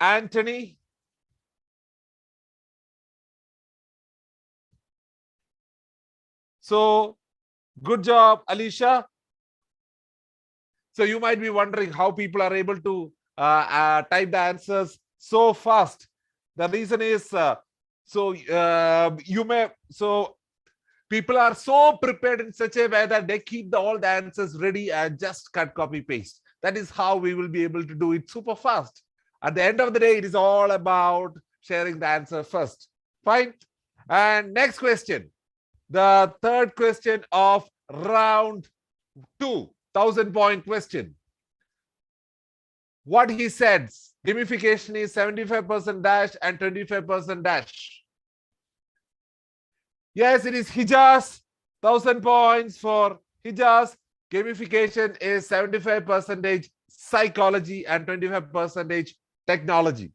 Anthony. So, good job, Alicia. So you might be wondering how people are able to type the answers so fast. The reason is people are so prepared in such a way that they keep all the answers ready and just cut, copy, paste. That is how we will be able to do it super fast. At the end of the day, it is all about sharing the answer first. Fine. And next question. The third question of round 2. 1,000-point question. What he says, gamification is 75% dash and 25% dash. Yes, it is Hijaz. 1,000 points for Hijaz. Gamification is 75% psychology and 25% technology.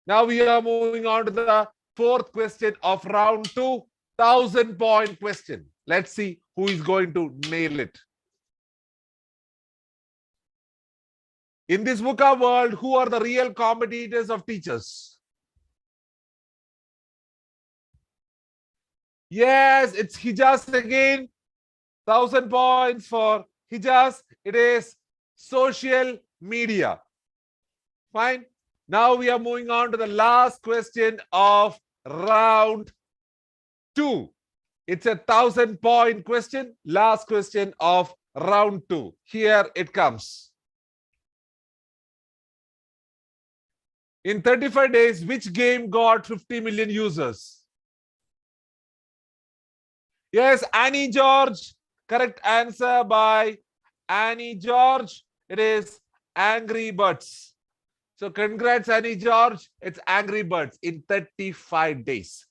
Now we are moving on to the fourth question of round 2, 1,000-point question. Let's see who is going to nail it. In this VUCA world, who are the real competitors of teachers? Yes, it's Hijaz again. 1,000 points for Hijaz. It is social media. Fine. Now we are moving on to the last question of round 2. It's a 1,000-point question. Last question of round 2. Here it comes. In 35 days, which game got 50 million users? Yes, Annie George. Correct answer by Annie George. It is Angry Birds. So congrats, Annie George. It's Angry Birds in 35 days.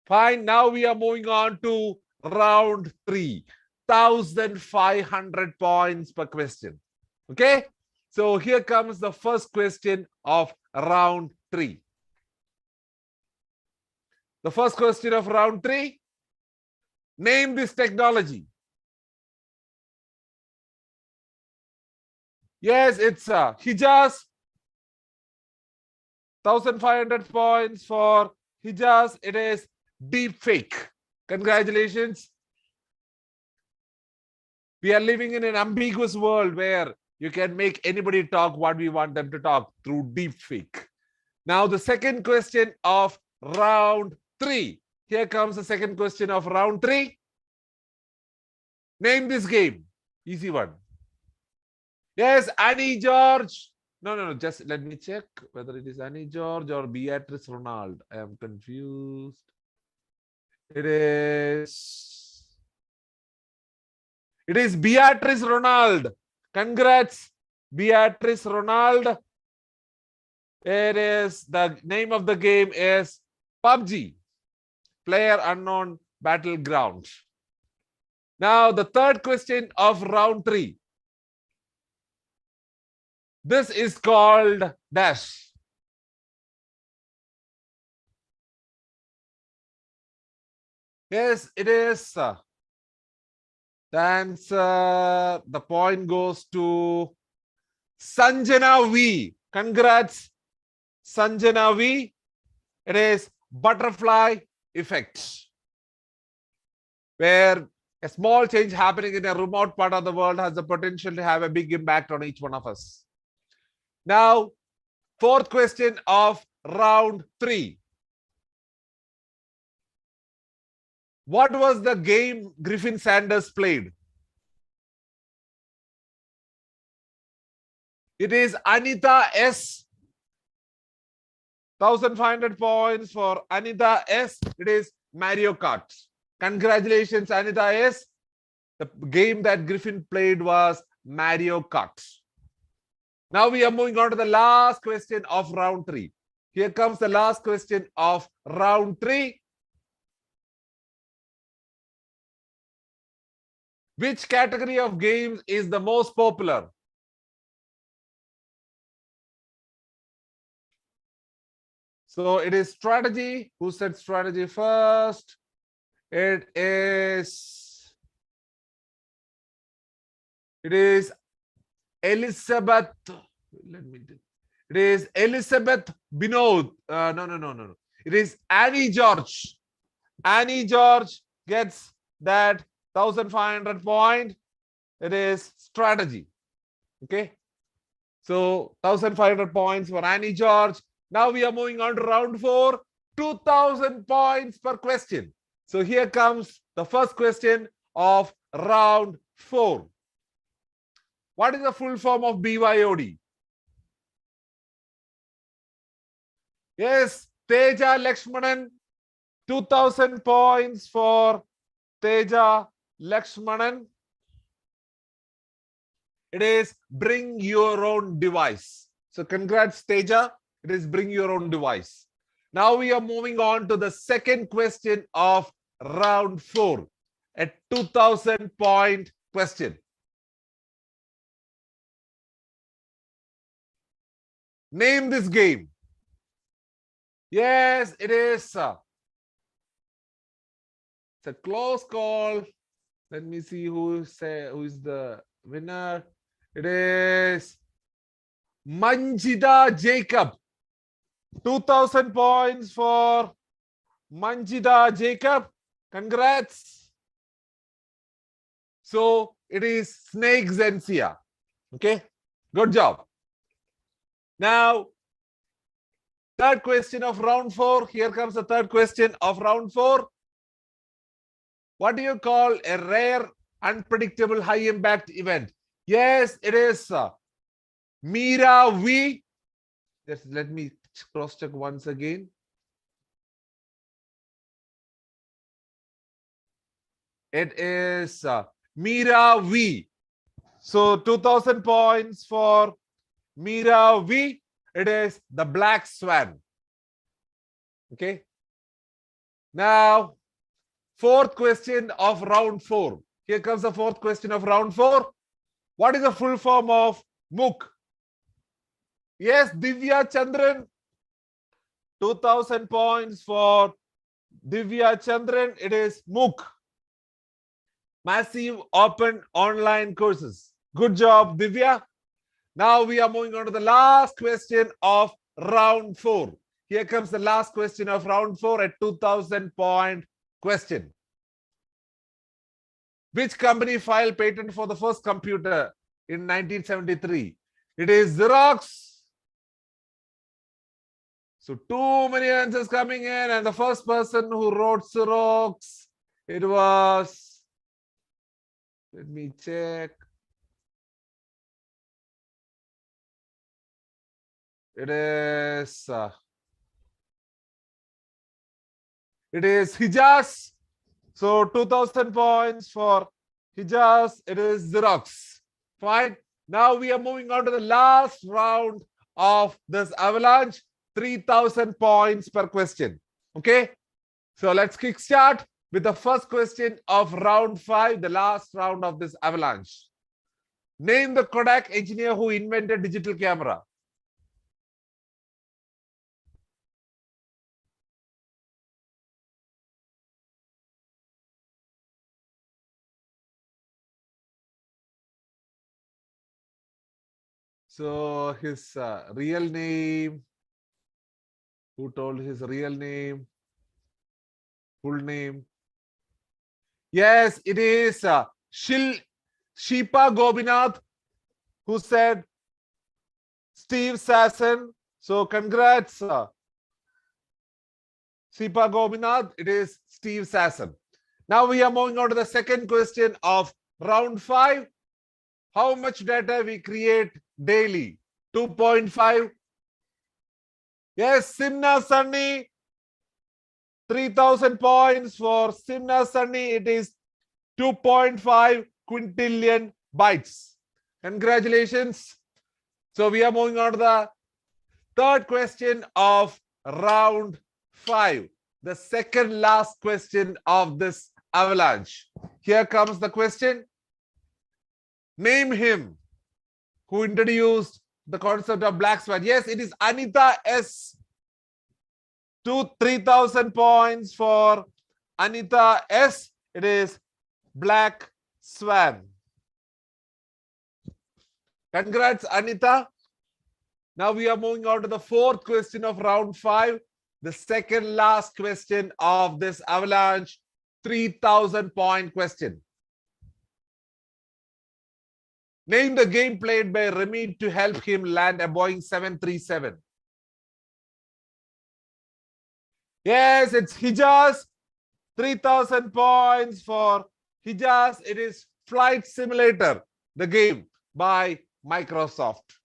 Fine. Now we are moving on to round 3. 1,500 points per question. Okay. So here comes the first question of round 3. The first question of round 3. Name this technology. Yes, it's Hijaz. 1,500 points for Hijaz. It is deepfake. Congratulations. We are living in an ambiguous world where you can make anybody talk what we want them to talk through deepfake. Now, the second question of round 3. Here comes the second question of round 3. Name this game. Easy one. Yes, Annie George. No. Just let me check whether it is Annie George or Beatrice Ronald. I am confused. It is Beatrice Ronald. Congrats, Beatrice Ronald. It is, the name of the game is PUBG, Player Unknown Battleground. Now, the third question of round 3. This is called dash. Yes, it is. The answer, the point goes to Sanjana V. Congrats, Sanjana V. It is butterfly effect, where a small change happening in a remote part of the world has the potential to have a big impact on each one of us. Now, fourth question of round 3. What was the game Griffin Sanders played? It is Anita S. 1,500 points for Anita S. It is Mario Kart. Congratulations, Anita S. The game that Griffin played was Mario Kart. Now we are moving on to the last question of round 3. Here comes the last question of round 3. Which category of games is the most popular? So it is strategy. Who said strategy first? It is Elizabeth. It is Elizabeth Binod. No. It is Annie George. Annie George gets that 1,500 point. It is strategy. Okay. So 1,500 points for Annie George. Now we are moving on to round 4. 2,000 points per question. So here comes the first question of round 4. What is the full form of BYOD? Yes, Teja Lakshmanan. 2,000 points for Teja Lakshmanan. It is bring your own device. So congrats, Teja. It is bring your own device. Now we are moving on to the second question of round 4. A 2,000 point question. Name this game. Yes, it is. It's a close call. Let me see who is the winner. It is Manjida Jacob. 2,000 points for Manjida Jacob. Congrats. So it is Snake Zensia. Okay, good job. Now, third question of round 4. Here comes the third question of round 4. What do you call a rare, unpredictable, high impact event? Yes, it is Mira V. Just let me cross check once again. It is Mira V. So 2,000 points for Mira V. It is the Black Swan. Okay. Now, fourth question of round 4. Here comes the fourth question of round 4. What is the full form of MOOC? Yes, Divya Chandran. 2,000 points for Divya Chandran. It is MOOC. Massive Open Online Courses. Good job, Divya. Now we are moving on to the last question of round 4. Here comes the last question of round 4, a 2,000 point question. Which company filed patent for the first computer in 1973? It is Xerox. So too many answers coming in, and the first person who wrote Xerox, it was, let me check. It is Hijaz. So 2,000 points for Hijaz. It is Xerox. Fine. Now we are moving on to the last round of this avalanche. 3,000 points per question. Okay. So let's kickstart with the first question of round 5, the last round of this avalanche. Name the Kodak engineer who invented digital camera. So his real name, who told his real name, full name? Yes, it is Shipa Gobinath, who said Steve Sasson. So congrats, Shipa Gobinath. It is Steve Sasson. Now we are moving on to the second question of round 5. How much data we create daily? 2.5. Yes, Simna Sunny. 3,000 points for Simna Sunny. It is 2.5 quintillion bytes. Congratulations. So we are moving on to the third question of round 5. The second last question of this avalanche. Here comes the question. Name him who introduced the concept of black swan. Yes, it is Anita S. 3,000 points for Anita S. It is black swan. Congrats, Anita. Now we are moving on to the fourth question of round 5, the second last question of this avalanche 3,000-point question. Name the game played by Remy to help him land a Boeing 737. Yes, it's Hijaz. 3,000 points for Hijaz. It is Flight Simulator, the game by Microsoft.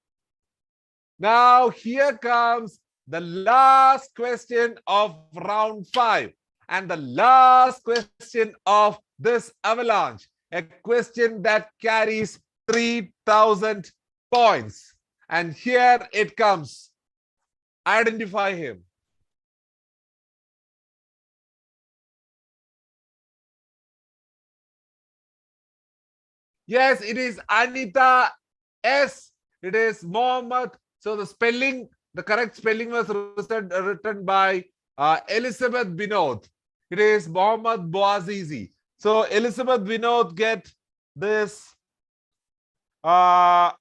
Now, here comes the last question of round 5 and the last question of this avalanche. A question that carries 3,000 points. And here it comes. Identify him. Yes, it is Anita S. It is Mohammed. So the spelling, the correct spelling was written by Elizabeth Binod. It is Mohammed Bouazizi. So Elizabeth Binod get this 3,000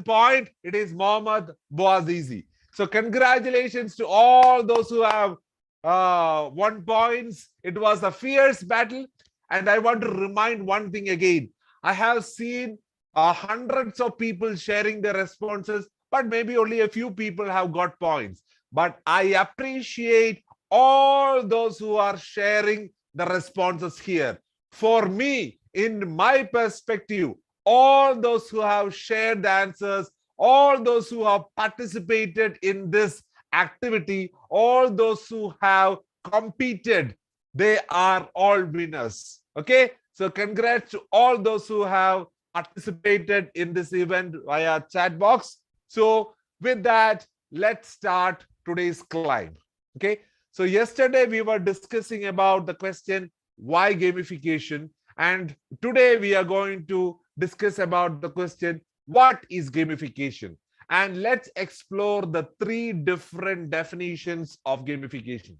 point. It is Mohammed Bouazizi. So congratulations to all those who have won points. It was a fierce battle. And I want to remind one thing again. I have seen hundreds of people sharing their responses, but maybe only a few people have got points. But I appreciate all those who are sharing the responses here. For me, in my perspective, all those who have shared the answers, all those who have participated in this activity, all those who have competed, they are all winners. Okay, so congrats to all those who have participated in this event via chat box. So with that, let's start today's climb. Okay, so yesterday we were discussing about the question, why gamification? And today we are going to discuss about the question, what is gamification? And let's explore the 3 different definitions of gamification.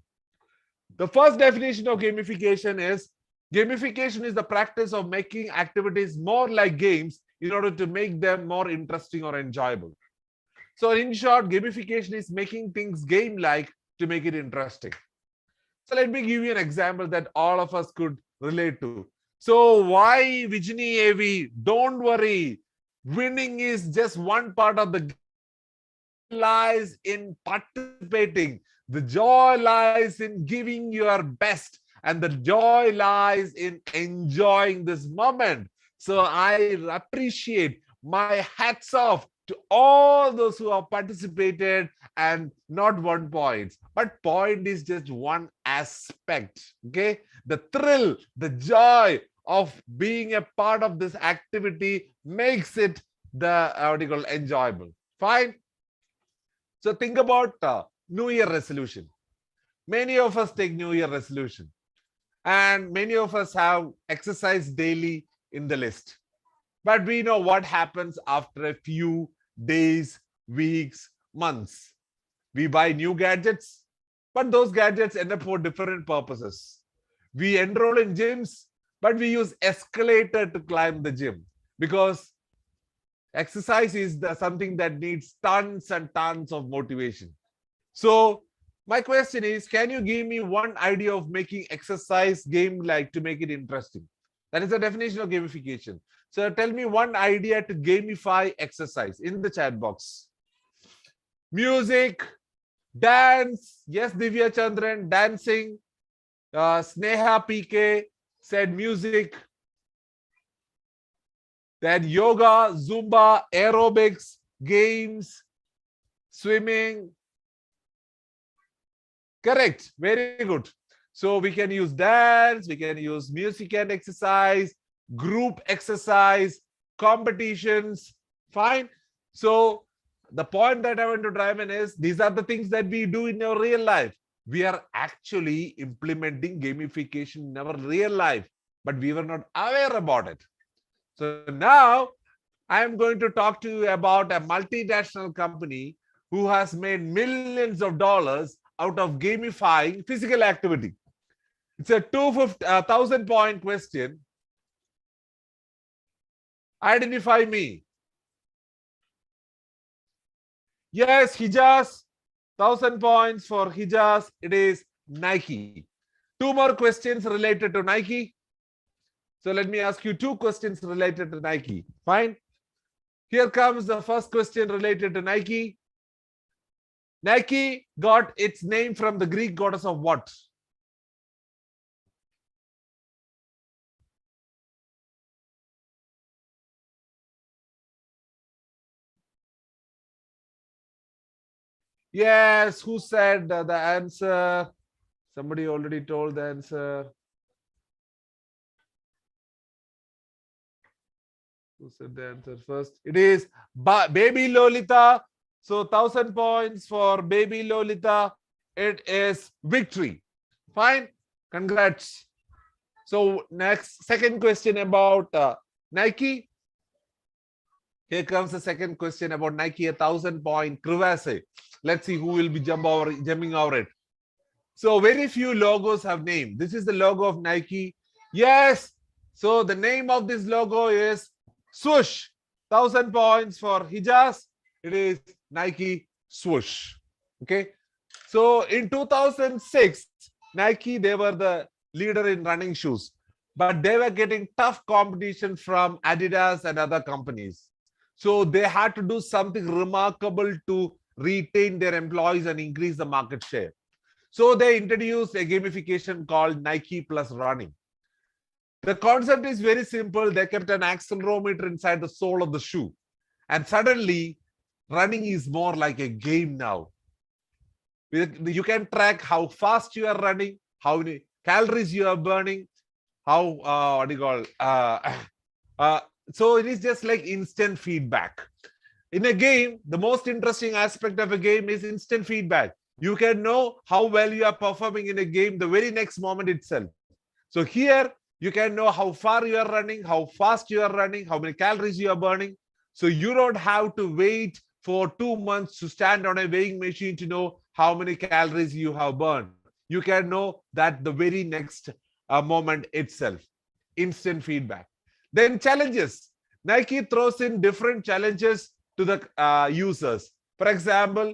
The first definition of gamification is the practice of making activities more like games in order to make them more interesting or enjoyable. So in short, gamification is making things game-like to make it interesting. So let me give you an example that all of us could relate to. So why Vijini AV? Don't worry. Winning is just one part of the game. Lies in participating. The joy lies in giving your best. And the joy lies in enjoying this moment. So I appreciate, my hats off to all those who have participated and not won points. But point is just one aspect. Okay, the thrill, the joy of being a part of this activity makes it the enjoyable. Fine. So think about New Year resolution. Many of us take New Year resolution. And many of us have exercise daily in the list. But we know what happens after a few days, weeks, months. We buy new gadgets, but those gadgets end up for different purposes. We enroll in gyms, but we use escalator to climb the gym because exercise is something that needs tons and tons of motivation. So my question is, can you give me one idea of making exercise game-like to make it interesting? That is the definition of gamification. So tell me one idea to gamify exercise in the chat box. Music, dance. Yes, Divya Chandran, dancing. Sneha PK said music. Then yoga, Zumba, aerobics, games, swimming. Correct. Very good. So we can use dance, we can use music and exercise, group exercise, competitions. Fine. So the point that I want to drive in is these are the things that we do in our real life. We are actually implementing gamification in our real life, but we were not aware about it. So now I am going to talk to you about a multinational company who has made millions of dollars out of gamifying physical activity. It's a 1,000-point question. Identify me. Yes, Hijaz. 1,000 points for Hijaz. It is Nike. Two more questions related to Nike. So let me ask you two questions related to Nike. Fine. Here comes the first question related to Nike. Nike got its name from the Greek goddess of what? Yes, who said the answer? Somebody already told the answer. Who said the answer first? It is Baby Lolita. So 1,000 points for Baby Lolita. It is victory. Fine. Congrats. So next, second question about Nike. Here comes the second question about Nike, 1,000 point crevasse. Let's see who will be jumping over it. So very few logos have name. This is the logo of Nike. Yes. So the name of this logo is Swoosh. 1,000 points for Hijaz. It is Nike Swoosh. Okay. So in 2006, Nike, they were the leader in running shoes, but they were getting tough competition from Adidas and other companies. So they had to do something remarkable to retain their employees and increase the market share. So they introduced a gamification called Nike Plus Running. The concept is very simple. They kept an accelerometer inside the sole of the shoe. And suddenly, running is more like a game now. You can track how fast you are running, how many calories you are burning, how, what do you call, so it is just like instant feedback. In a game, the most interesting aspect of a game is instant feedback. You can know how well you are performing in a game the very next moment itself. So here, you can know how far you are running, how fast you are running, how many calories you are burning. So you don't have to wait for 2 months to stand on a weighing machine to know how many calories you have burned. You can know that the very next moment itself. Instant feedback. Then challenges. Nike throws in different challenges to the users. For example,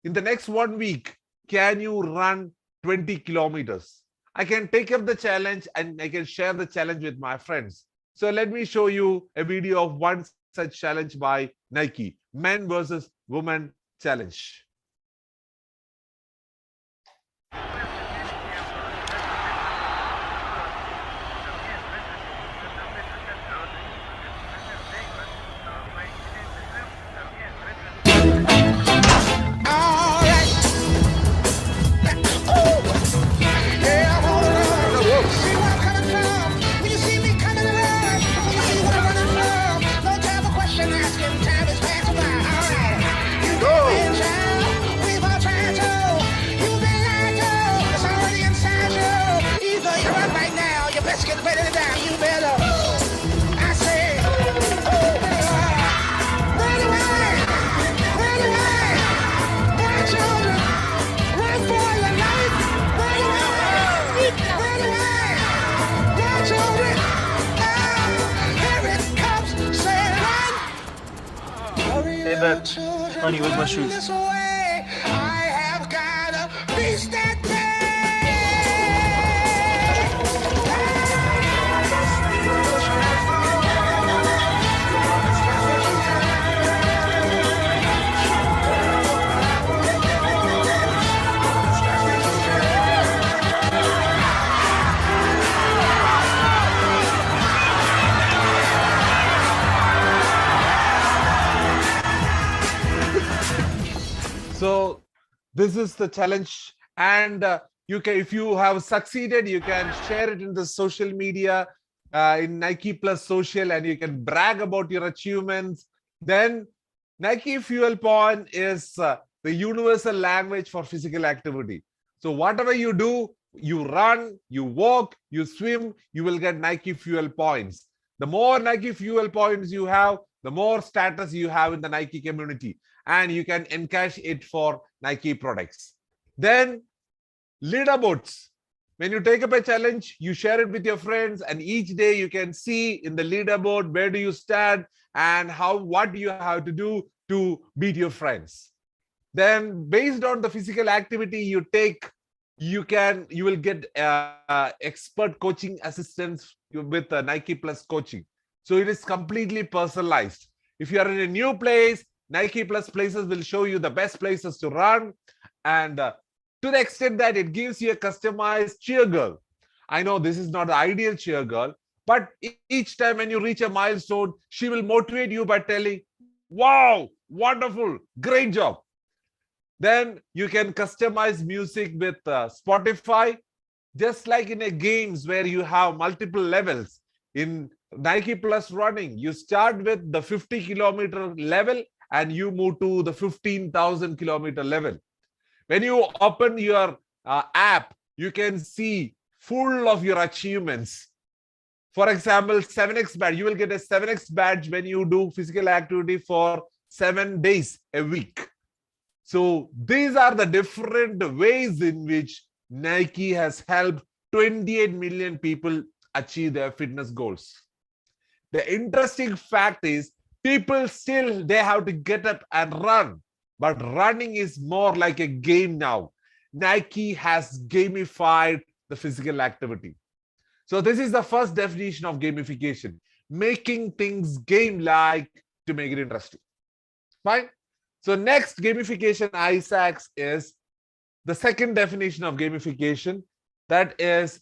in the next 1 week, can you run 20 kilometers? I can take up the challenge and I can share the challenge with my friends. So let me show you a video of one such challenge by Nike, men versus women challenge. Honey, where's my shoes? So this is the challenge, and you can, if you have succeeded, you can share it in the social media in Nike Plus Social, and you can brag about your achievements. Then Nike Fuel Point is the universal language for physical activity. So whatever you do, you run, you walk, you swim, you will get Nike Fuel Points. The more Nike Fuel Points you have, the more status you have in the Nike community, and you can encash it for Nike products. Then leaderboards. When you take up a challenge, you share it with your friends, and each day you can see in the leaderboard where do you stand and what do you have to do to beat your friends. Then based on the physical activity you take, you will get expert coaching assistance with Nike Plus coaching. So it is completely personalized. If you are in a new place, Nike Plus places will show you the best places to run, and to the extent that it gives you a customized cheer girl. I know this is not the ideal cheer girl, but each time when you reach a milestone, she will motivate you by telling, wow, wonderful, great job. Then you can customize music with Spotify, just like in a games where you have multiple levels. In Nike Plus running, you start with the 50-kilometer level and you move to the 15,000-kilometer level. When you open your app, you can see full of your achievements. For example, 7x badge. You will get a 7x badge when you do physical activity for 7 days a week. So these are the different ways in which Nike has helped 28 million people achieve their fitness goals. The interesting fact is people still, they have to get up and run, but running is more like a game now. Nike has gamified the physical activity. So this is the first definition of gamification, making things game-like to make it interesting. Fine. So next gamification, Isaacs, is the second definition of gamification. That is,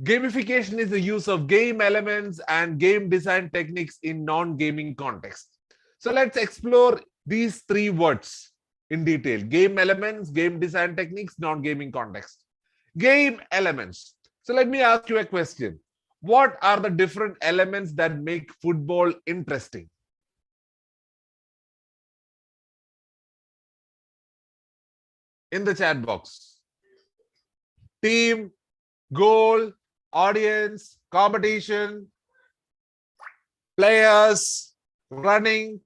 gamification is the use of game elements and game design techniques in non-gaming context. So let's explore these three words in detail: game elements, game design techniques, non-gaming context. Game elements. So let me ask you a question. What are the different elements that make football interesting? In the chat box. Team, goal, audience, competition, players, running,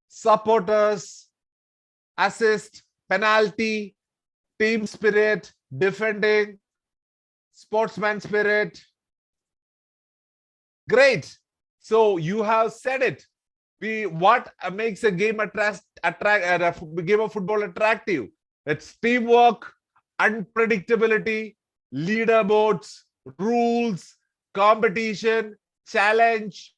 supporters, assist, penalty, team spirit, defending, sportsman spirit. Great. So you have said it. What makes a game a game of football attractive? It's teamwork, unpredictability, leaderboards, rules, competition, challenge,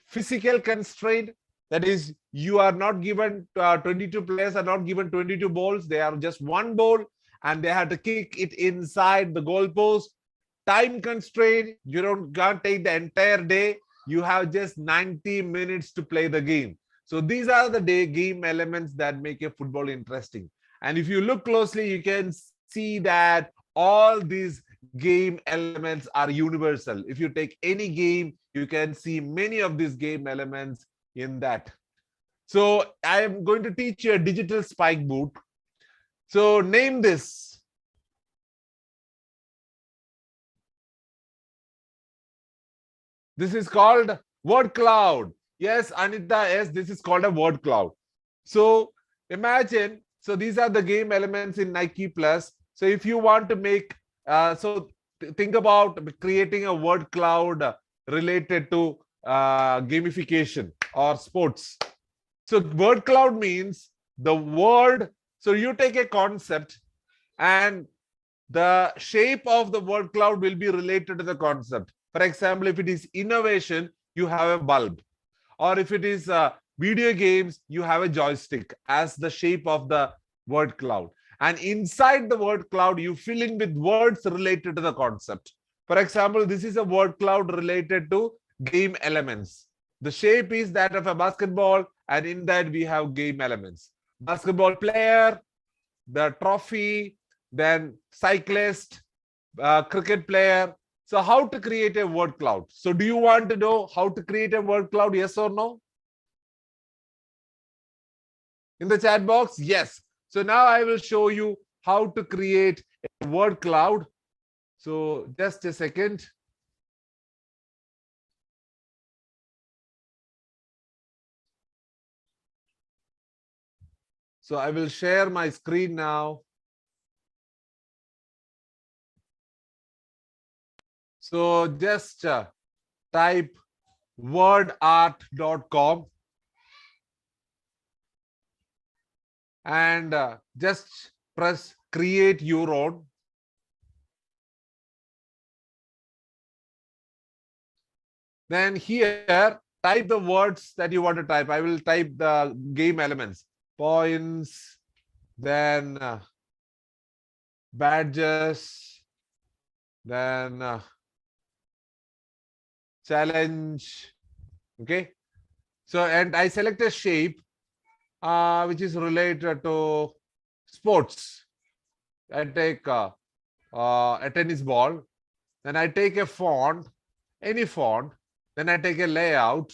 physical constraint. That is, you are not given 22 players are not given 22 balls. They are just one ball, and they have to kick it inside the goalpost. Time constraint. You can't take the entire day. You have just 90 minutes to play the game. So these are the game elements that make a football interesting. And if you look closely, you can see that all these game elements are universal. If you take any game, you can see many of these game elements in that. So I am going to teach you a digital spike boot. So name this. This is called word cloud. Yes, Anita, yes, this is called a word cloud. So imagine, so these are the game elements in Nike Plus. So if you want to make, think about creating a word cloud related to gamification or sports. So word cloud means the word. So you take a concept and the shape of the word cloud will be related to the concept. For example, if it is innovation, you have a bulb. Or if it is video games, you have a joystick as the shape of the word cloud. And inside the word cloud, you fill in with words related to the concept. For example, this is a word cloud related to game elements. The shape is that of a basketball, and in that we have game elements. Basketball player, the trophy, then cyclist, cricket player. So how to create a word cloud? So do you want to know how to create a word cloud? Yes or no? In the chat box? Yes. So now I will show you how to create a word cloud. So just a second. So I will share my screen now. So just type wordart.com. and just press create your own. Then here, type the words that you want to type. I will type the game elements. Points, then badges, then challenge. Okay. So, and I select a shape which is related to sports. I take a tennis ball. Then I take a font, any font. Then I take a layout.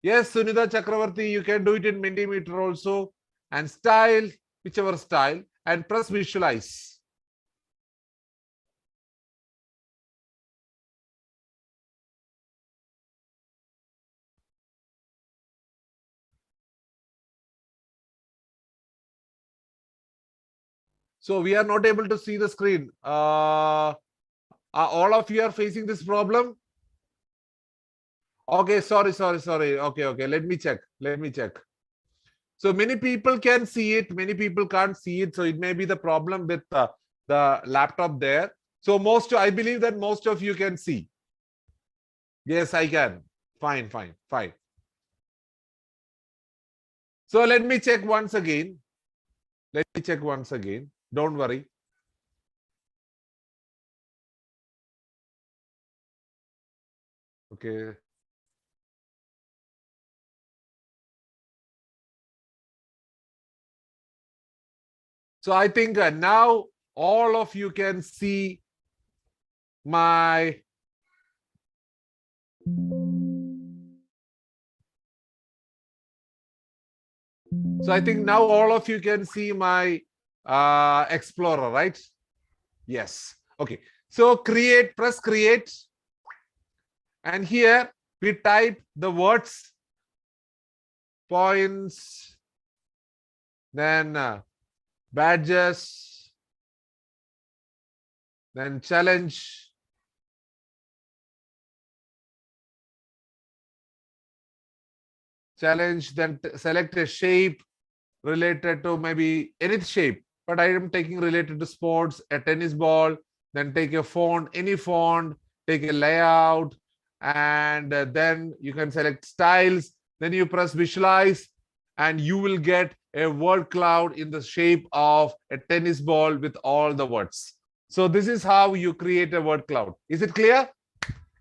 Yes, Sunita Chakravarti, you can do it in Mentimeter also. And style, whichever style, and press visualize. So we are not able to see the screen. All of you are facing this problem? Okay, sorry. Okay. Let me check. So many people can see it, many people can't see it. So it may be the problem with the laptop there. So I believe that most of you can see. Yes, I can. Fine. So let me check once again. Don't worry. Okay. So I think now all of you can see my So I think now all of you can see my Explorer, right? Yes. Okay. So press create. And here we type the words, points, then badges, then challenge, then select a shape related to maybe any shape, but I am taking related to sports, a tennis ball, then take a font, any font, take a layout, and then you can select styles, then you press visualize, and you will get a word cloud in the shape of a tennis ball with all the words. So this is how you create a word cloud. Is it clear?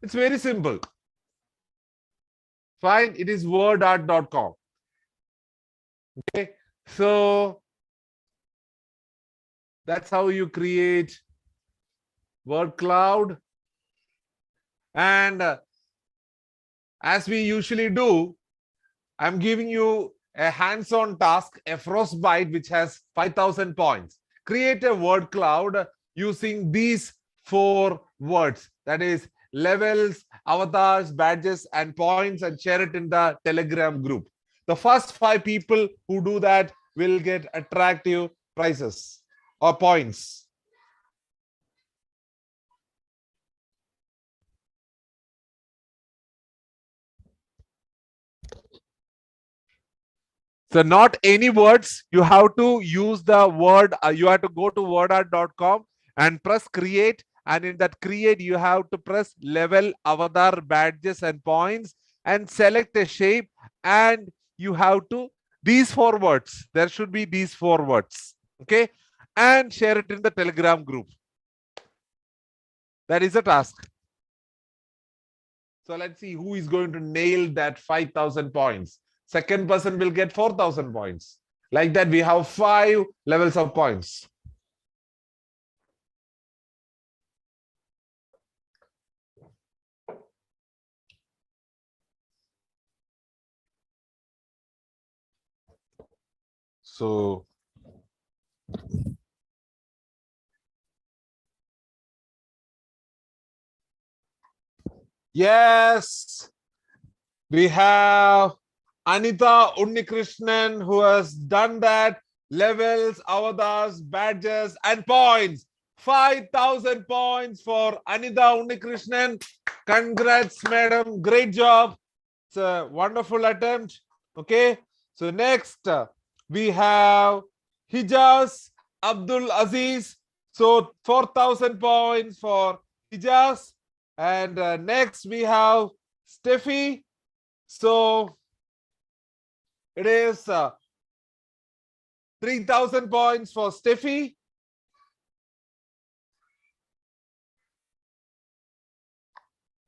It's very simple. Fine, it is wordart.com. Okay, so that's how you create word cloud. And as we usually do, I'm giving you a hands-on task, a frostbite, which has 5,000 points. Create a word cloud using these 4 words. That is levels, avatars, badges, and points, and share it in the Telegram group. The first 5 people who do that will get attractive prizes or points. So not any words. You have to use the word. You have to go to wordart.com and press create. And in that create, you have to press level, avatar, badges, and points, and select a shape. And you have to these 4 words. There should be these 4 words. Okay, and share it in the Telegram group. That is a task. So let's see who is going to nail that 5,000 points. Second person will get 4,000 points. Like that, we have 5 levels of points. So yes, we have Anita Unnikrishnan who has done that. Levels, avatars, badges, and points. 5,000 points for Anita Unnikrishnan. Congrats, madam. Great job. It's a wonderful attempt. Okay. So next, we have Hijaz Abdul Aziz. So 4,000 points for Hijaz. And next we have Steffi. So it is 3,000 points for Steffi.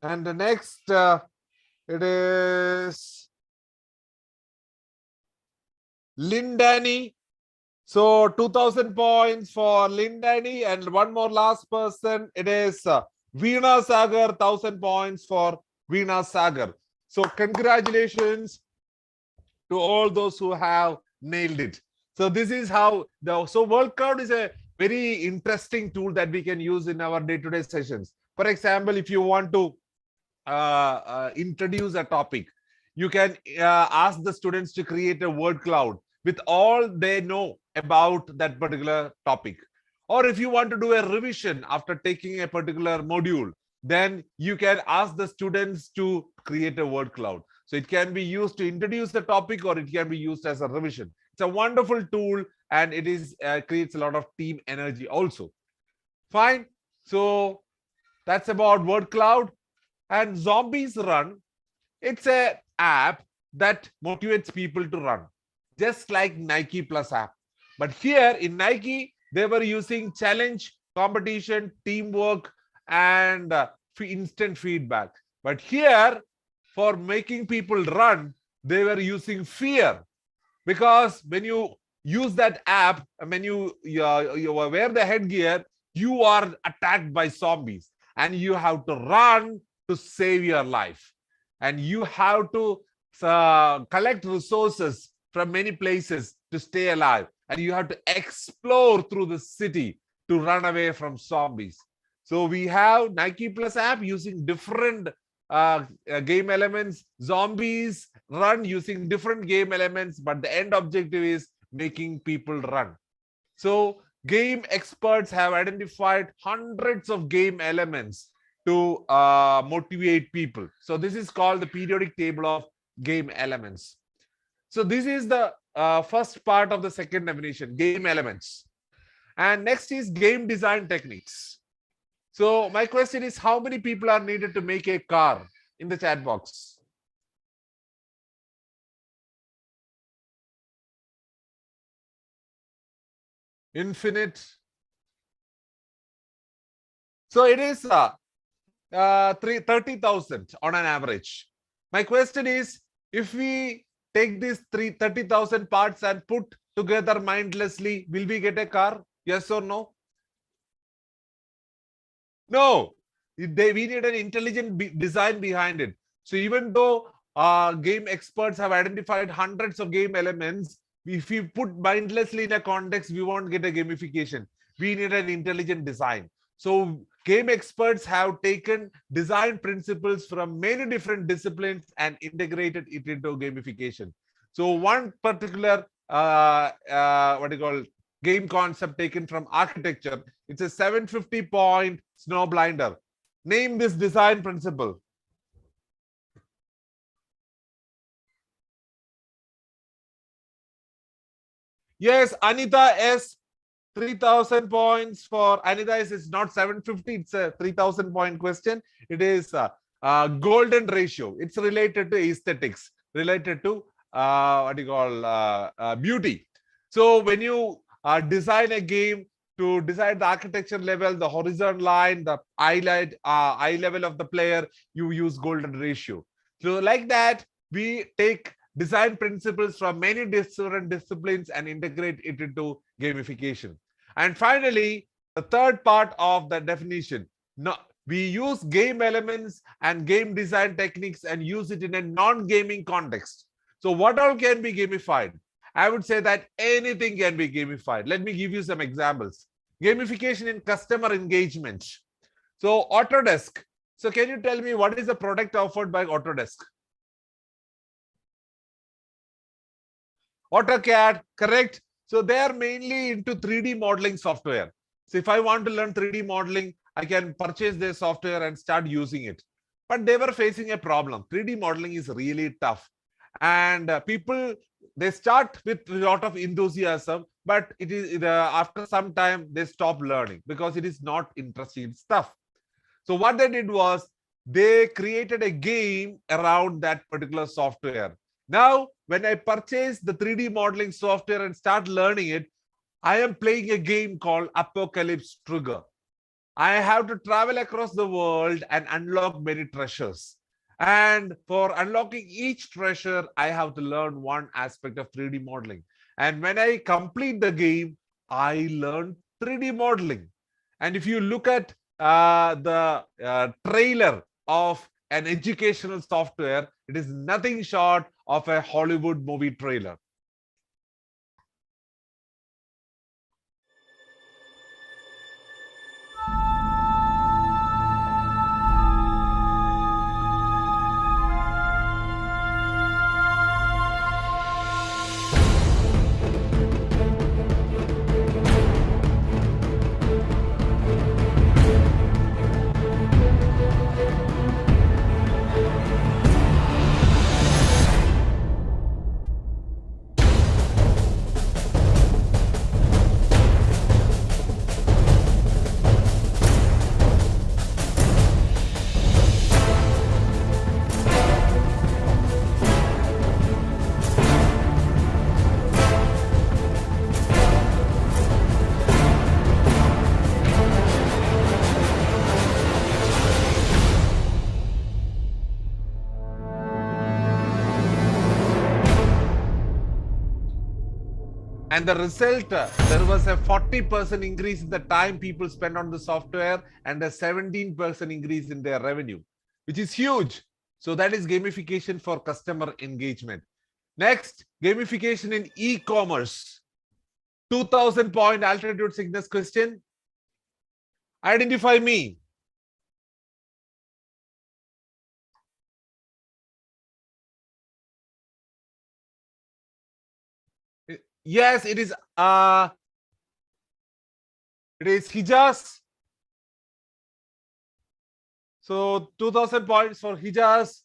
And the next it is Lindani. So 2,000 points for Lindani, and one more last person. It is Veena Sagar, 1,000 points for Veena Sagar. So congratulations to all those who have nailed it. So this is how so word cloud is a very interesting tool that we can use in our day-to-day sessions. For example, if you want to introduce a topic, you can ask the students to create a word cloud with all they know about that particular topic. Or if you want to do a revision after taking a particular module, then you can ask the students to create a word cloud. So it can be used to introduce the topic, or it can be used as a revision. It's a wonderful tool, and it is creates a lot of team energy also. Fine. So that's about word cloud. And Zombies Run, it's a app that motivates people to run, just like Nike Plus app. But here in Nike, they were using challenge, competition, teamwork, and instant feedback. But here, for making people run, they were using fear. Because when you use that app, when you wear the headgear, you are attacked by zombies, and you have to run to save your life. And you have to collect resources from many places to stay alive. And you have to explore through the city to run away from zombies. So we have Nike Plus app using different game elements. Zombies Run using different game elements, but the end objective is making people run. So game experts have identified hundreds of game elements to motivate people. So this is called the periodic table of game elements. So this is the first part of the second definition, game elements. And next is game design techniques. So my question is, how many people are needed to make a car? In the chat box. Infinite. So it is 30,000 on an average. My question is, if we take these 30,000 parts and put together mindlessly, will we get a car? Yes or no? No. We need an intelligent design behind it. So even though game experts have identified hundreds of game elements, if we put mindlessly in a context, we won't get a gamification. We need an intelligent design. So game experts have taken design principles from many different disciplines and integrated it into gamification. So one particular game concept taken from architecture, it's a 750-point snow blinder. Name this design principle. Yes, Anita S. 3,000 points for Anita. Is not 750, it's a 3,000 point question. It is golden ratio. It's related to aesthetics, related to beauty. So when you design a game, to decide the architecture level, the horizon line, the eye level of the player, you use golden ratio. So like that, we take design principles from many different disciplines and integrate it into gamification. And finally, the third part of the definition. No, we use game elements and game design techniques and use it in a non-gaming context. So what all can be gamified? I would say that anything can be gamified. Let me give you some examples. Gamification in customer engagement. So Autodesk. So can you tell me what is the product offered by Autodesk? AutoCAD, correct? So they are mainly into 3D modeling software. So if I want to learn 3D modeling, I can purchase their software and start using it. But they were facing a problem. 3D modeling is really tough. And people they start with a lot of enthusiasm, but it is after some time they stop learning because it is not interesting stuff. So what they did was they created a game around that particular software. Now, when I purchase the 3D modeling software and start learning it, I am playing a game called Apocalypse Trigger. I have to travel across the world and unlock many treasures. And for unlocking each treasure, I have to learn one aspect of 3D modeling. And when I complete the game, I learn 3D modeling. And if you look at the trailer of an educational software, it is nothing short of a Hollywood movie trailer. And the result, there was a 40% increase in the time people spend on the software and a 17% increase in their revenue, which is huge. So that is gamification for customer engagement. Next, gamification in e-commerce. 2000-point altitude sickness question. Identify me. Yes, it is Hijaz. So 2000 points for Hijaz.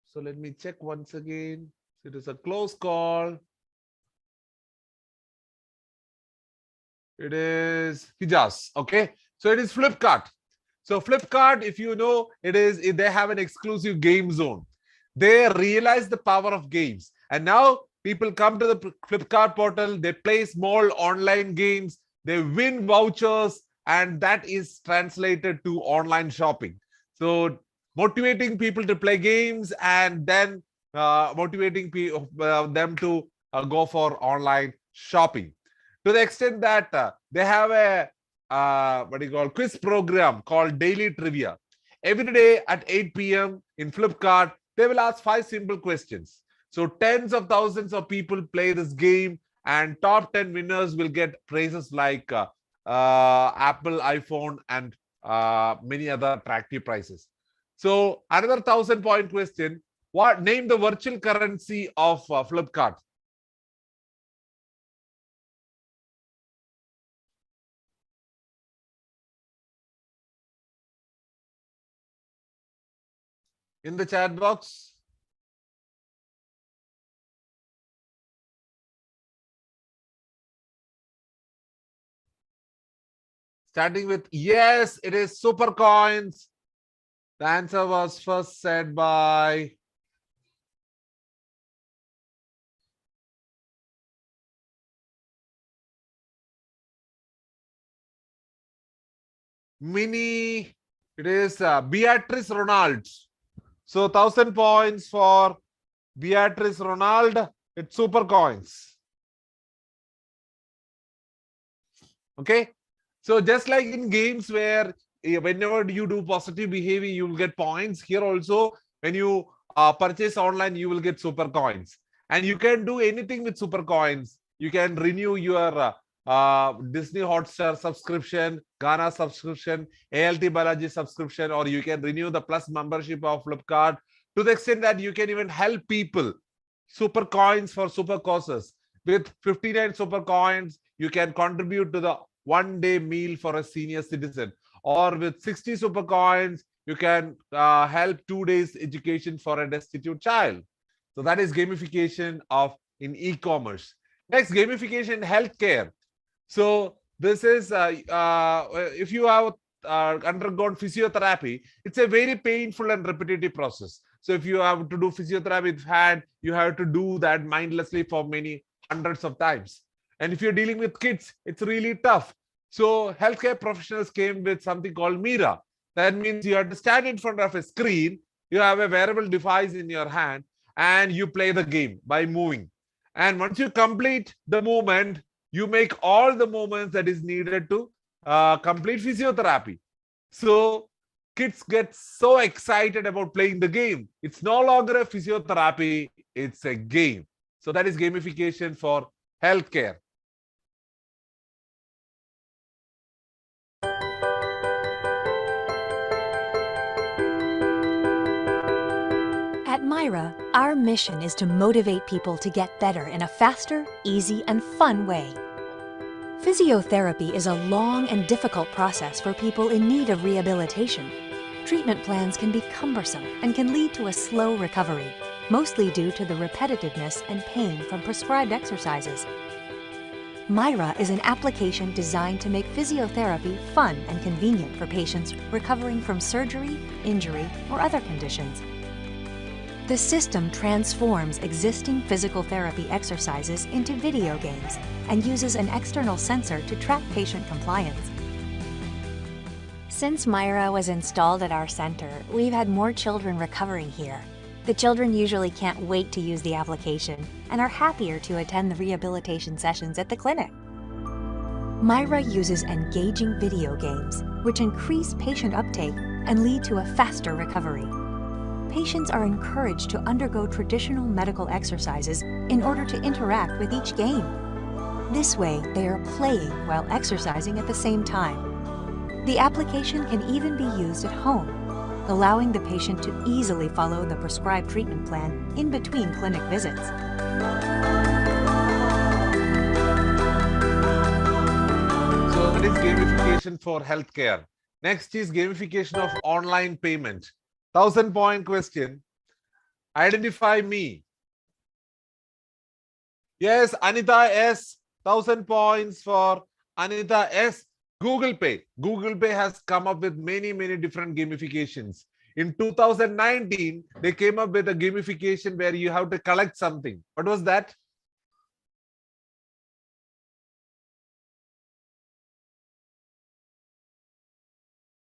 So let me check once again. It is a close call. It is Hijaz. Okay. So it is Flipkart. So Flipkart, if you know, they have an exclusive game zone. They realize the power of games. And now people come to the Flipkart portal, they play small online games, they win vouchers, and that is translated to online shopping. So motivating people to play games and then motivating them to go for online shopping. To the extent that they have a quiz program called Daily Trivia. Every day at 8 p.m. in Flipkart, they will ask 5 simple questions. So tens of thousands of people play this game, and top 10 winners will get prizes like Apple, iPhone, and many other attractive prizes. So another 1000-point question: name the virtual currency of Flipkart? In the chat box. Starting with yes, it is super coins. The answer was first said by Mini. It is Beatrice Ronald. So 1000 points for Beatrice Ronald. It's super coins. Okay. So just like in games where whenever you do positive behavior, you will get points. Here also, when you purchase online, you will get super coins. And you can do anything with super coins. You can renew your Disney Hotstar subscription, Ghana subscription, ALT Balaji subscription, or you can renew the Plus membership of Flipkart, to the extent that you can even help people. Super coins for super causes. With 59 super coins, you can contribute to the one-day meal for a senior citizen. Or with 60 super coins, you can help 2 days education for a destitute child. So that is gamification of in e-commerce. Next, gamification in healthcare. So this is if you have undergone physiotherapy, it's a very painful and repetitive process. So if you have to do physiotherapy with hand, you have to do that mindlessly for many hundreds of times. And if you're dealing with kids, it's really tough. So healthcare professionals came with something called Mira. That means you have to stand in front of a screen, you have a wearable device in your hand, and you play the game by moving. And once you complete the movement, you make all the movements that is needed to complete physiotherapy. So kids get so excited about playing the game. It's no longer a physiotherapy, it's a game. So that is gamification for healthcare. At Myra, our mission is to motivate people to get better in a faster, easy, and fun way. Physiotherapy is a long and difficult process for people in need of rehabilitation. Treatment plans can be cumbersome and can lead to a slow recovery, mostly due to the repetitiveness and pain from prescribed exercises. Myra is an application designed to make physiotherapy fun and convenient for patients recovering from surgery, injury, or other conditions. The system transforms existing physical therapy exercises into video games and uses an external sensor to track patient compliance. Since Myra was installed at our center, we've had more children recovering here. The children usually can't wait to use the application and are happier to attend the rehabilitation sessions at the clinic. Myra uses engaging video games, which increase patient uptake and lead to a faster recovery. Patients are encouraged to undergo traditional medical exercises in order to interact with each game. This way, they are playing while exercising at the same time. The application can even be used at home, allowing the patient to easily follow the prescribed treatment plan in between clinic visits. So that is gamification for healthcare. Next is gamification of online payment. 1,000-point question. Identify me. Yes, Anita S. 1,000 points for Anita S. Google Pay. Google Pay has come up with many different gamifications. In 2019, they came up with a gamification where you have to collect something. What was that?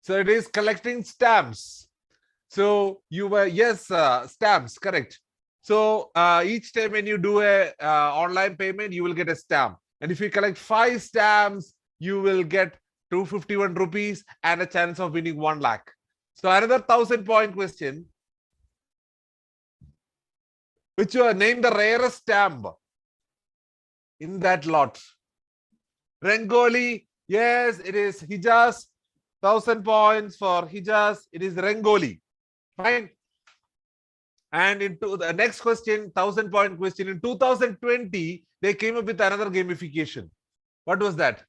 So it is collecting stamps. So you were, yes, stamps, correct. So each time when you do a online payment, you will get a stamp. And if you collect 5 stamps, you will get 251 rupees and a chance of winning 1 lakh. So another 1,000-point question. Which one? Name the rarest stamp in that lot. Rangoli. Yes, it is Hijaz. 1,000 points for Hijaz. It is Rangoli. Fine. And into the next question, 1,000-point question. In 2020, they came up with another gamification. What was that?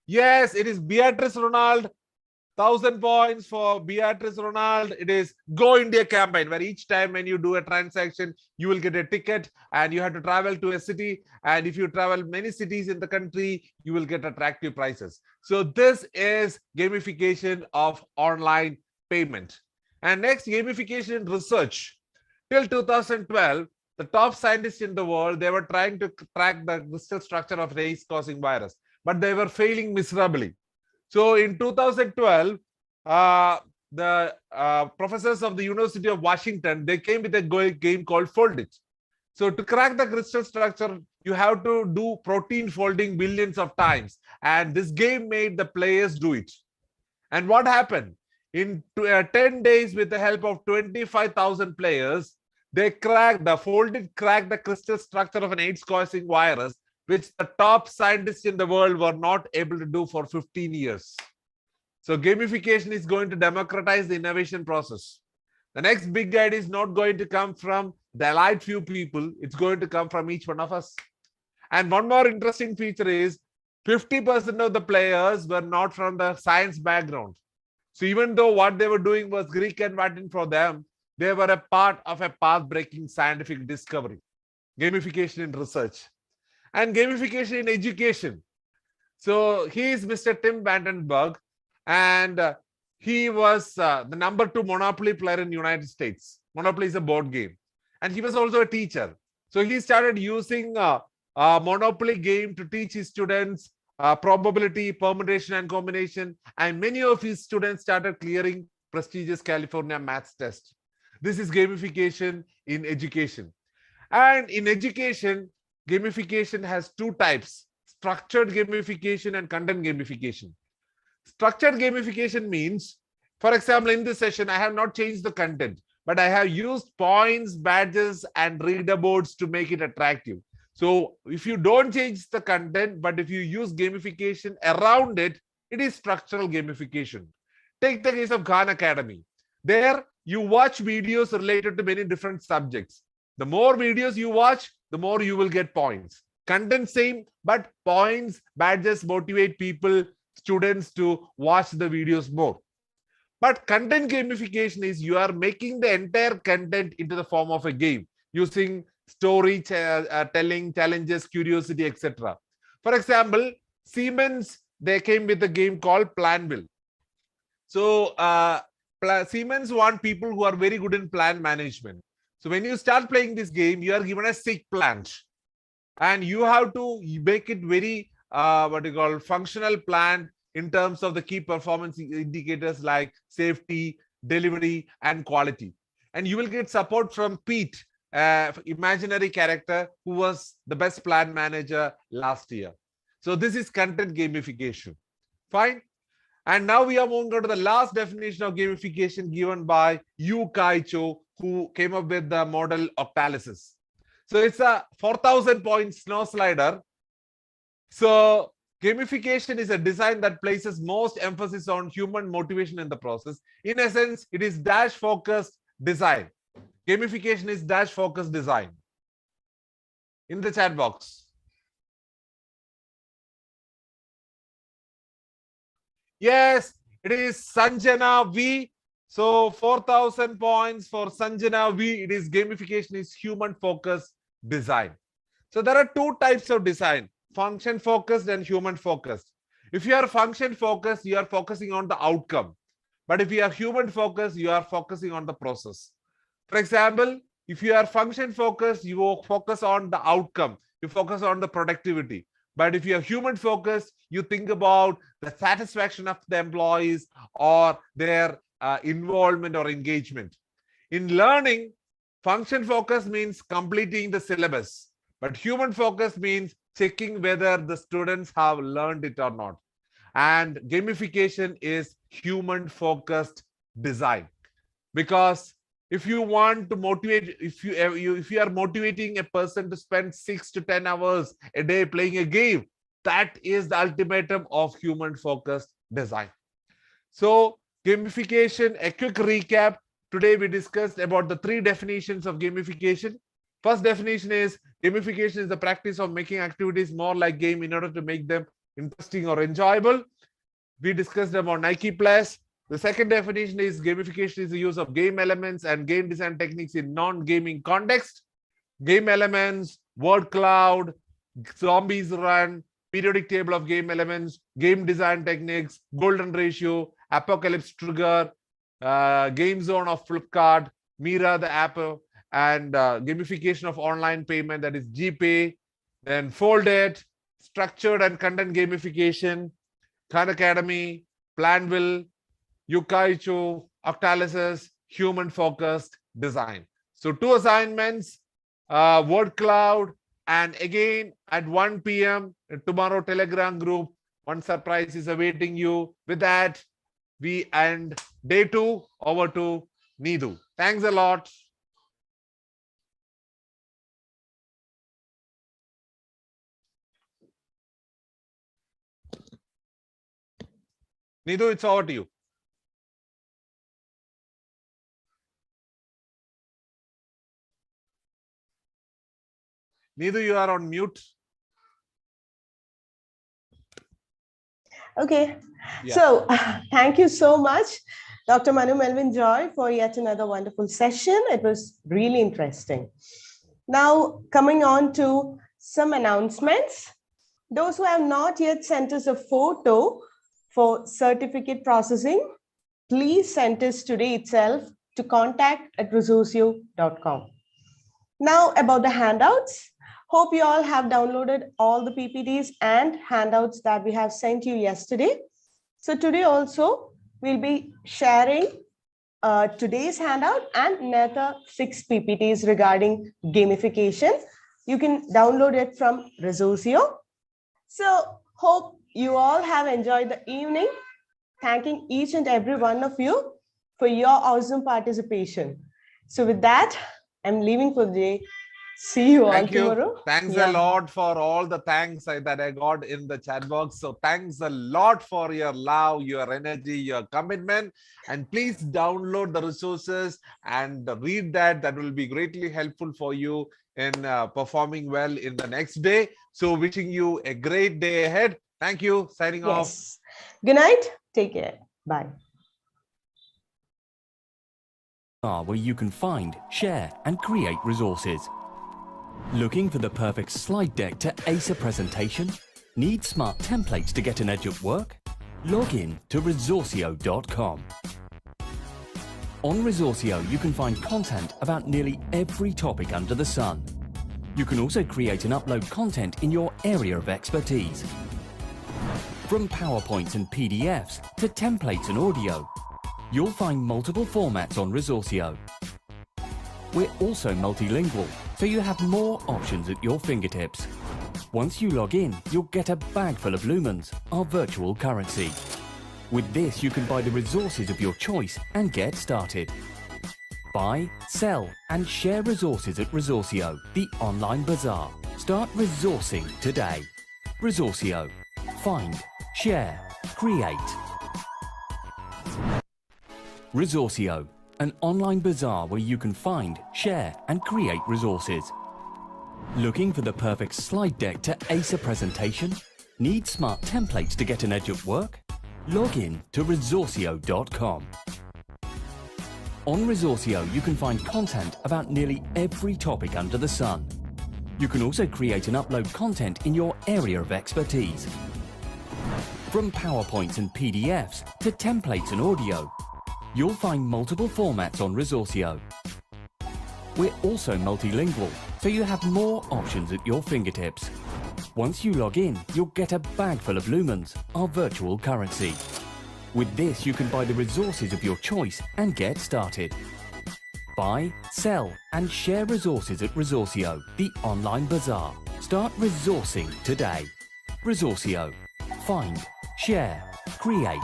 Yes, it is Beatrice Ronald. 1,000 points for Beatrice Ronald. It is Go India campaign, where each time when you do a transaction, you will get a ticket and you have to travel to a city. And if you travel many cities in the country, you will get attractive prices. So this is gamification of online payment. And next, gamification research. Till 2012, the top scientists in the world, they were trying to track the crystal structure of race-causing virus, but they were failing miserably. So in 2012, the professors of the University of Washington, they came with a game called Fold It. So to crack the crystal structure, you have to do protein folding billions of times. And this game made the players do it. And what happened? In 10 days, with the help of 25,000 players, they cracked the crystal structure of an AIDS-causing virus, which the top scientists in the world were not able to do for 15 years. So gamification is going to democratize the innovation process. The next big idea is not going to come from the elite few people. It's going to come from each one of us. And one more interesting feature is 50% of the players were not from the science background. So even though what they were doing was Greek and Latin for them, they were a part of a path-breaking scientific discovery. Gamification in research and gamification in education. So he is Mr. Tim Vandenberg, and he was the number 2 Monopoly player in the United States. Monopoly is a board game, and he was also a teacher. So he started using a Monopoly game to teach his students probability, permutation, and combination. And many of his students started clearing prestigious California maths test. This is gamification in education. And in education, gamification has 2 types: structured gamification and content gamification. Structured gamification means, for example, in this session, I have not changed the content, but I have used points, badges, and reader boards to make it attractive. So if you don't change the content, but if you use gamification around it, it is structural gamification. Take the case of Khan Academy. There, you watch videos related to many different subjects. The more videos you watch, the more you will get points. Content same, but points, badges motivate people, students to watch the videos more. But content gamification is you are making the entire content into the form of a game using story telling, challenges, curiosity, etc. For example, Siemens, they came with a game called Planville. So Siemens want people who are very good in plan management. So when you start playing this game, you are given a sick plant, and you have to make it very functional plan in terms of the key performance indicators like safety, delivery, and quality. And you will get support from Pete, imaginary character who was the best plan manager last year. So this is content gamification. Fine. And now we are moving on to the last definition of gamification given by Yu Kai Cho, who came up with the model Octalysis. So it's a 4,000 point snow slider. So gamification is a design that places most emphasis on human motivation in the process. In essence, it is dash focused design. Gamification is dash focused design. In the chat box. Yes, it is Sanjana V. So 4,000 points for Sanjana V. It is gamification is human focused design. So there are 2 types of design: function focused and human focused. If you are function focused, you are focusing on the outcome. But if you are human focused, you are focusing on the process. For example, if you are function focused, you focus on the outcome, you focus on the productivity. But if you are human focused, you think about the satisfaction of the employees or their involvement or engagement. In learning, function focus means completing the syllabus, but human focus means checking whether the students have learned it or not. And gamification is human focused design, because if you want to motivate, if you are motivating a person to spend 6 to 10 hours a day playing a game, that is the ultimatum of human focused design. So gamification, a quick recap. Today we discussed about the 3 definitions of gamification. First definition is gamification is the practice of making activities more like game in order to make them interesting or enjoyable. We discussed about Nike Plus. The second definition is gamification is the use of game elements and game design techniques in non-gaming context. Game elements, word cloud, zombies run, periodic table of game elements, game design techniques, golden ratio, apocalypse trigger, game zone of Flipkart, Mira the app, and gamification of online payment, that is GPay, then Folded, structured and content gamification, Khan Academy, Planville, Yukaicho, Octalysis, human focused design. So 2 assignments, word cloud, and again at 1 p.m. tomorrow Telegram group, one surprise is awaiting you. With that, we end day 2. Over to Needu. Thanks a lot. Needu, it's over to you. Needu, you are on mute. Okay. Yeah. So thank you so much, Dr. Manu Melvin Joy, for yet another wonderful session. It was really interesting. Now, coming on to some announcements. Those who have not yet sent us a photo for certificate processing, please send us today itself to contact@resourceo.com. Now, about the handouts. Hope you all have downloaded all the PPTs and handouts that we have sent you yesterday. So today also, we'll be sharing today's handout and another 6 PPTs regarding gamification. You can download it from Resourceo. So hope you all have enjoyed the evening. Thanking each and every one of you for your awesome participation. So with that, I'm leaving for the day. See you all Thank you. tomorrow. Thanks a lot for all the thanks that I got in the chat box. So thanks a lot for your love, your energy, your commitment. And please download the resources and read that. That will be greatly helpful for you in performing well in the next day. So wishing you a great day ahead. Thank you. Signing off. Good night. Take care. Bye. Where you can find, share, and create resources. Looking for the perfect slide deck to ace a presentation? Need smart templates to get an edge at work? Log in to resourceo.com. On Resourceo, you can find content about nearly every topic under the sun. You can also create and upload content in your area of expertise. From PowerPoints and PDFs to templates and audio, you'll find multiple formats on Resourceo. We're also multilingual, so you have more options at your fingertips. Once you log in, you'll get a bag full of lumens, our virtual currency. With this, you can buy the resources of your choice and get started. Buy, sell, and share resources at Resourceo, the online bazaar. Start resourcing today. Resourceo. Find, share, create. Resourceo, an online bazaar where you can find, share, and create resources. Looking for the perfect slide deck to ace a presentation? Need smart templates to get an edge at work? Log in to resourceo.com. On Resourceo, you can find content about nearly every topic under the sun. You can also create and upload content in your area of expertise. From PowerPoints and PDFs to templates and audio, you'll find multiple formats on Resourceo. We're also multilingual, so you have more options at your fingertips. Once you log in, you'll get a bag full of lumens, our virtual currency. With this, you can buy the resources of your choice and get started. Buy, sell, and share resources at Resourceo, the online bazaar. Start resourcing today. Resourceo. Find, share, create.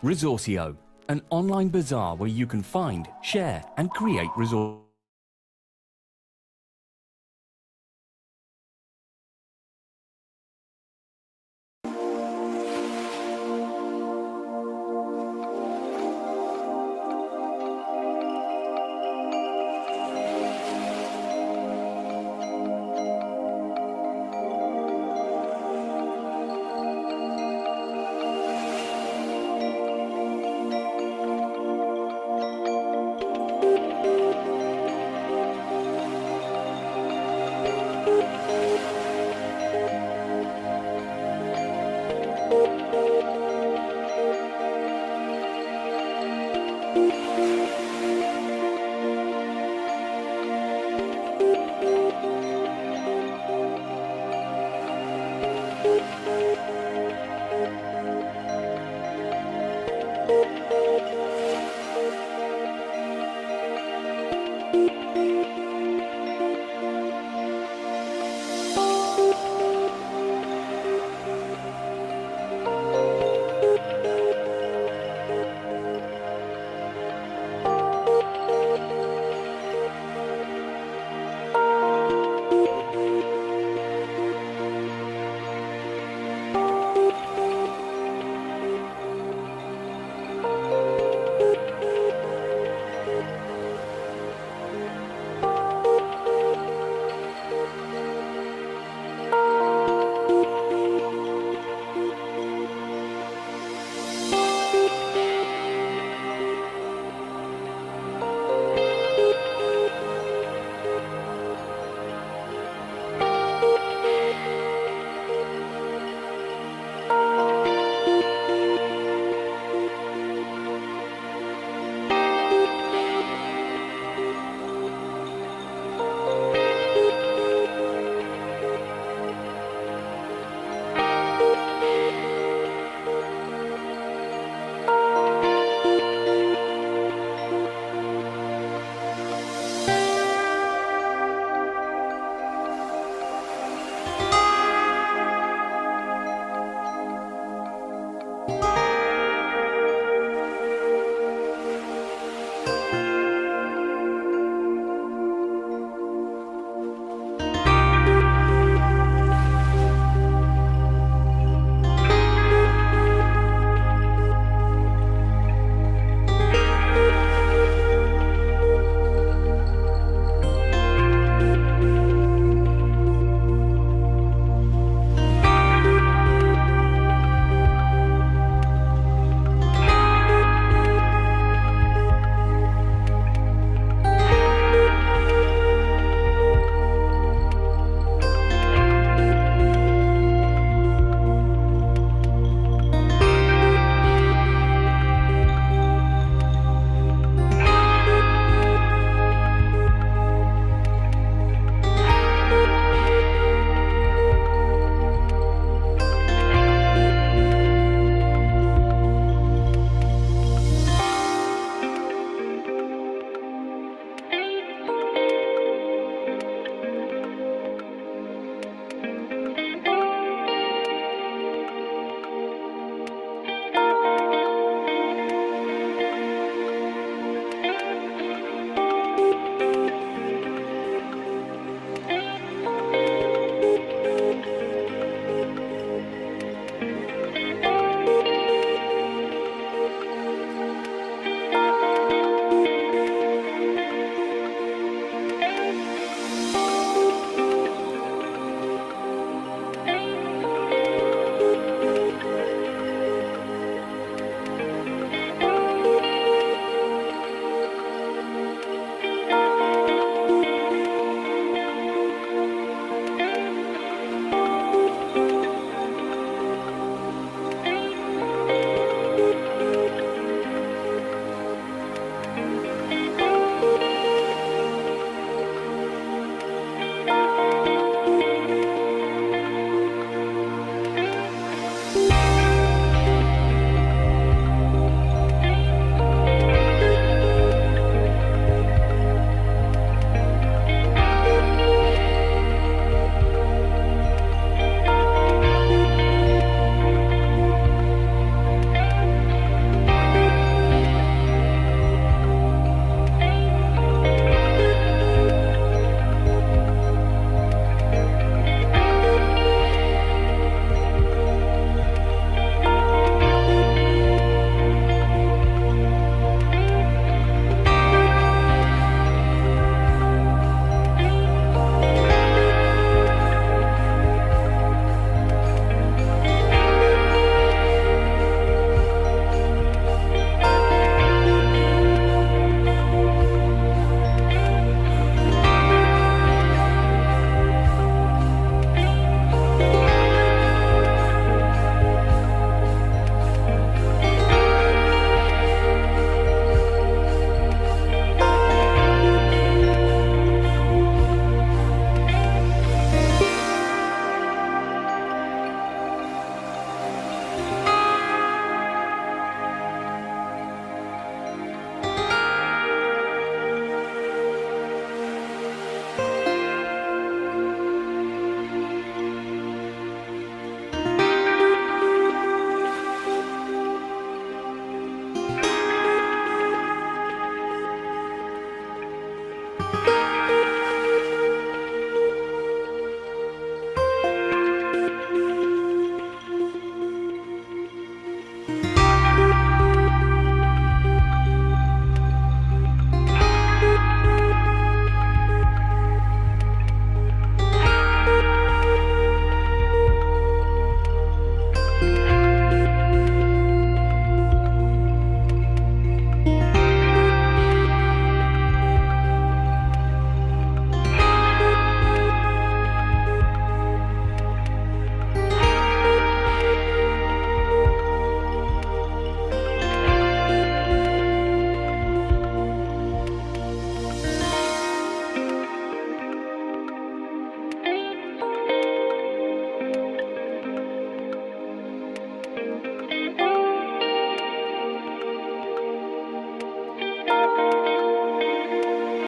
Resourceo, an online bazaar where you can find, share, and create resources.